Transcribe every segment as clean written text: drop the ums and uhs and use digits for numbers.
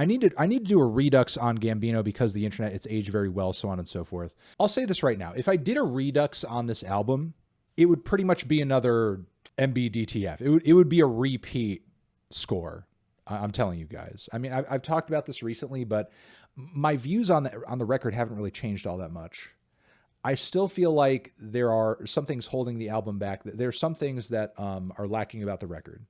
I need to do a Redux on Gambino because the internet, it's aged very well, so on and so forth. I'll say this right now. If I did a Redux on this album, it would pretty much be another MBDTF. It would be a repeat score. I'm telling you guys. I mean, I've talked about this recently, but my views on the record haven't really changed all that much. I still feel like there are some things holding the album back. There are some things that are lacking about the record.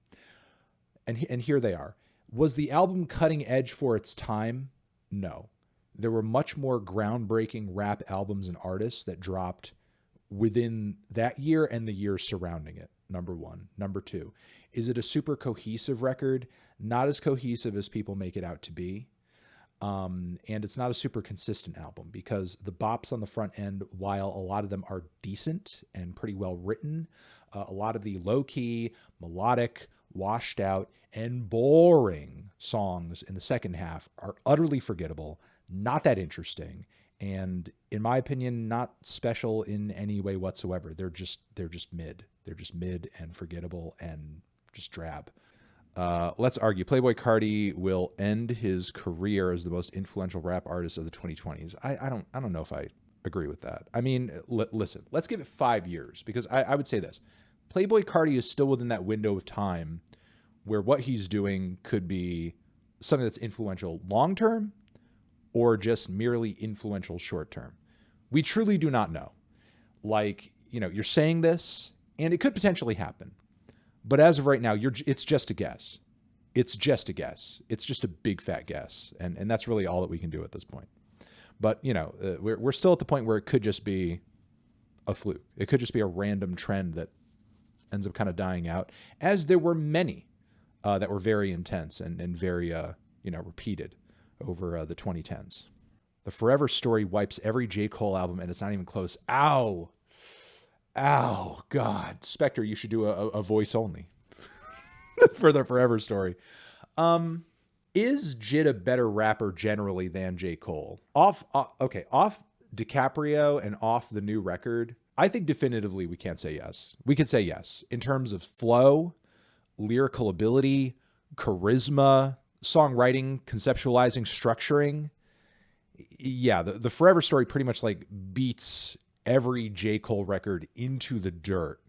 And here they are. Was the album cutting edge for its time? No. There were much more groundbreaking rap albums and artists that dropped within that year and the years surrounding it, number one. Number two, is it a super cohesive record? Not as cohesive as people make it out to be. And it's not a super consistent album because the bops on the front end, while a lot of them are decent and pretty well written, a lot of the low-key, melodic, washed out, and boring songs in the second half are utterly forgettable, not that interesting, and in my opinion, not special in any way whatsoever. They're just mid. They're just mid and forgettable and just drab. Let's argue. Playboi Carti will end his career as the most influential rap artist of the 2020s. I don't know if I agree with that. I mean, listen, let's give it 5 years because I would say this. Playboi Carti is still within that window of time where what he's doing could be something that's influential long-term or just merely influential short-term. We truly do not know. Like, you're saying this and it could potentially happen. But as of right now, it's just a guess. It's just a guess. It's just a big fat guess. And that's really all that we can do at this point. But, we're still at the point where it could just be a fluke. It could just be a random trend that ends up kind of dying out, as there were many that were very intense and very, repeated over the 2010s. The Forever Story wipes every J. Cole album, and it's not even close. Ow, God. Spectre, you should do a voice only for the Forever Story. Is Jid a better rapper generally than J. Cole? Off DiCaprio and off the new record, I think definitively we can't say yes. We could say yes. In terms of flow, lyrical ability, charisma, songwriting, conceptualizing, structuring. Yeah, the Forever Story pretty much like beats every J. Cole record into the dirt.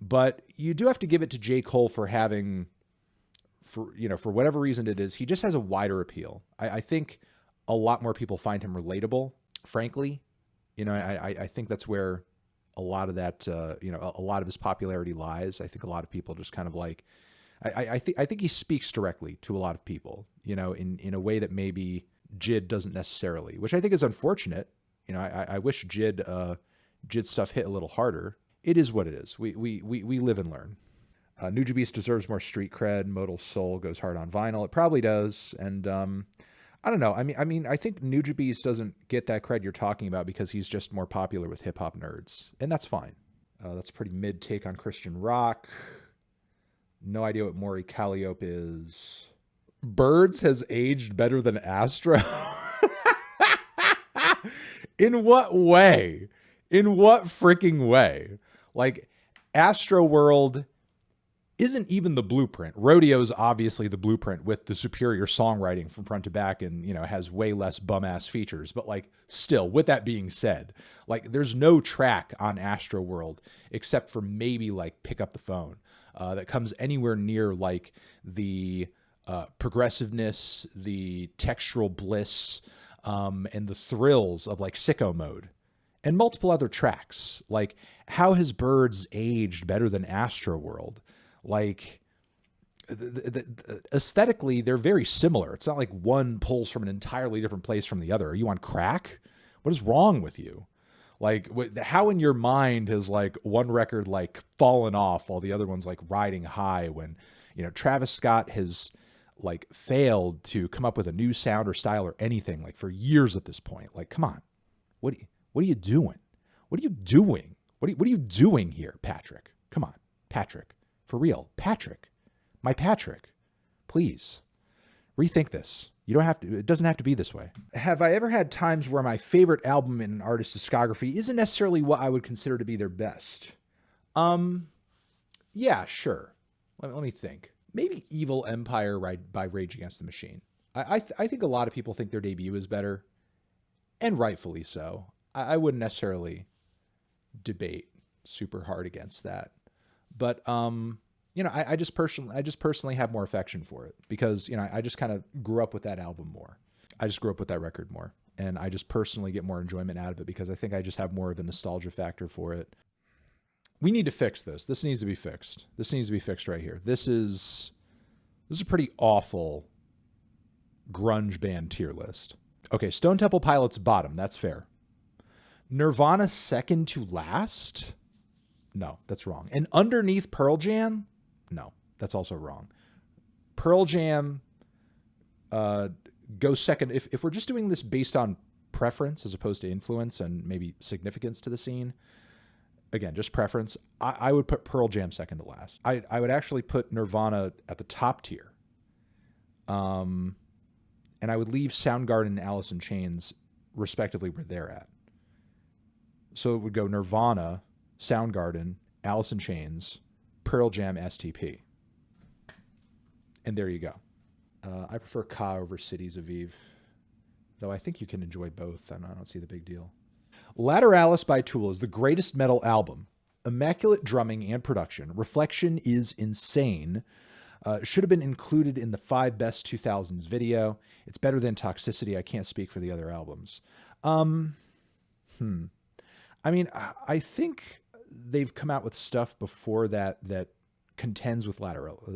But you do have to give it to J. Cole for having, for whatever reason it is, he just has a wider appeal. I think a lot more people find him relatable, frankly. I think that's where a lot of that, a lot of his popularity lies. I think a lot of people just kind of like, I think he speaks directly to a lot of people, in a way that maybe Jid doesn't necessarily, which I think is unfortunate. I wish Jid stuff hit a little harder. It is what it is. We live and learn. Nujabes deserves more street cred. Modal Soul goes hard on vinyl. It probably does. And I don't know. I mean, I think Nujabes doesn't get that cred you're talking about because he's just more popular with hip hop nerds, and that's fine. That's a pretty mid take on Christian rock. No idea what Maury Calliope is. Birds has aged better than Astro. In what way? In what freaking way? Like, Astro World isn't even the blueprint. Rodeo's obviously the blueprint with the superior songwriting from front to back and, has way less bum-ass features. But, like, still, with that being said, like, there's no track on Astro World except for maybe, like, Pick Up the Phone that comes anywhere near, like, the progressiveness, the textural bliss, and the thrills of like Sicko Mode and multiple other tracks. Like, how has Birds aged better than Astro World? Like, aesthetically, they're very similar. It's not like one pulls from an entirely different place from the other. Are you on crack? What is wrong with you? Like, how in your mind has like one record like fallen off while the other one's like riding high when, Travis Scott has like failed to come up with a new sound or style or anything like for years at this point? Like, come on, what are you doing? What are you doing? What are you doing here, Patrick? Come on, Patrick, for real, Patrick, my Patrick, please rethink this. You don't have to, it doesn't have to be this way. Have I ever had times where my favorite album in an artist's discography isn't necessarily what I would consider to be their best? Yeah, sure. Let me think. Maybe Evil Empire by Rage Against the Machine. I think a lot of people think their debut is better, and rightfully so. I wouldn't necessarily debate super hard against that, but you know, I just personally have more affection for it because, you know, I just kind of grew up with that album more. I just grew up with that record more, and I just personally get more enjoyment out of it because I think I just have more of a nostalgia factor for it. We need to fix this. This needs to be fixed. This needs to be fixed right here. This is a pretty awful grunge band tier list. Okay, Stone Temple Pilots bottom. That's fair. Nirvana second to last? No, that's wrong. And underneath Pearl Jam? No, that's also wrong. Pearl Jam goes second. If we're just doing this based on preference as opposed to influence and maybe significance to the scene, again, just preference, I would put Pearl Jam second to last. I would actually put Nirvana at the top tier. And I would leave Soundgarden and Alice in Chains respectively where they're at. So it would go Nirvana, Soundgarden, Alice in Chains, Pearl Jam, STP. And there you go. I prefer Ka over Cities Aviv, though I think you can enjoy both. I don't see the big deal. Lateralis by Tool is the greatest metal album. Immaculate drumming and production. Reflection is insane. Should have been included in the 5 best 2000s video. It's better than Toxicity. I can't speak for the other albums. I mean, I think they've come out with stuff before that contends with Lateralis.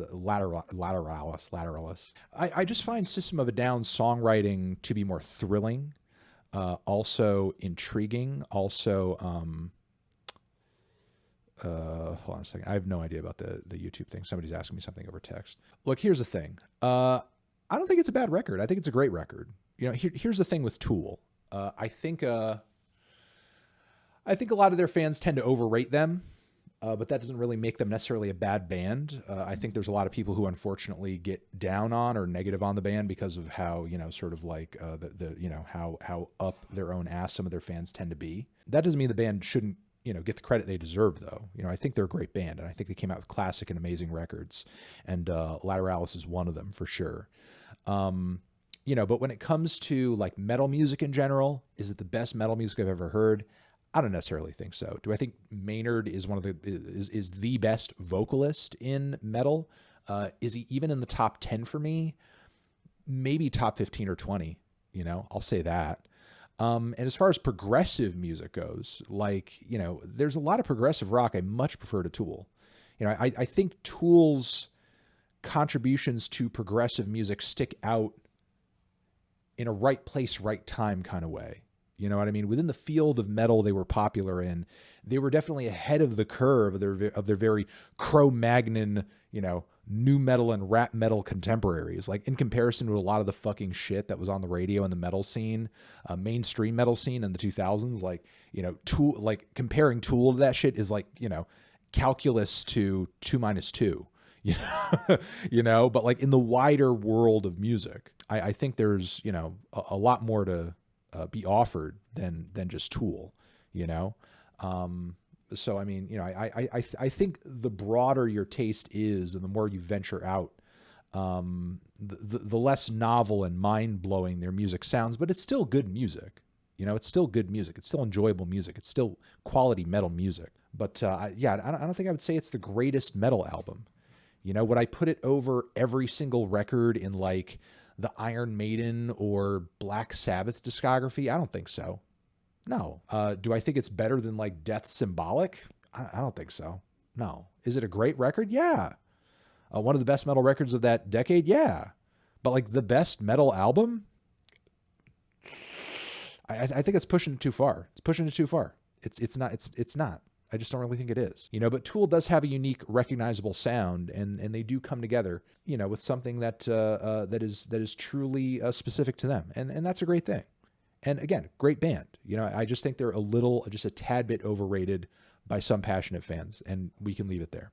I just find System of a Down songwriting to be more thrilling, also intriguing, also hold on a second. I have no idea about the YouTube thing. Somebody's asking me something over text. Look, here's the thing. I don't think it's a bad record. I think it's a great record. You know, here's the thing with Tool. I think a lot of their fans tend to overrate them, but that doesn't really make them necessarily a bad band. I think there's a lot of people who unfortunately get down on or negative on the band because of how, you know, sort of like you know, how up their own ass some of their fans tend to be. That doesn't mean the band shouldn't, you know, get the credit they deserve, though. You know, I think they're a great band, and I think they came out with classic and amazing records, and Lateralis is one of them for sure. You know, but when it comes to like metal music in general, is it the best metal music I've ever heard? I don't necessarily think so. Do I think Maynard is is the best vocalist in metal? Is he even in the top 10 for me? Maybe top 15 or 20, you know, I'll say that. And as far as progressive music goes, like, you know, there's a lot of progressive rock I much prefer to Tool. You know, I think Tool's contributions to progressive music stick out in a right place, right time kind of way. You know what I mean? Within the field of metal they were popular in, they were definitely ahead of the curve of their very Cro-Magnon, you know, new metal and rap metal contemporaries. Like in comparison to a lot of the fucking shit that was on the radio in the metal scene, mainstream metal scene in the 2000s, like, you know, Tool, like comparing Tool to that shit is like, you know, calculus to 2 minus 2. You know, you know, but like in the wider world of music, I think there's, you know, a lot more to be offered than just Tool, you know? So, I mean, you know, I think the broader your taste is and the more you venture out, the less novel and mind-blowing their music sounds, but it's still good music. You know, it's still good music. It's still enjoyable music. It's still quality metal music. But yeah, I don't think I would say it's the greatest metal album. You know, would I put it over every single record in like the Iron Maiden or Black Sabbath discography? I don't think so. No. Do I think it's better than like Death Symbolic? I don't think so. No. Is it a great record? Yeah. One of the best metal records of that decade? Yeah. But like the best metal album? I think it's pushing it too far. It's pushing it too far. It's not. I just don't really think it is. You know, but Tool does have a unique, recognizable sound, and they do come together, you know, with something that that is truly specific to them, and that's a great thing. And again, great band. You know, I just think they're just a tad bit overrated by some passionate fans, and we can leave it there.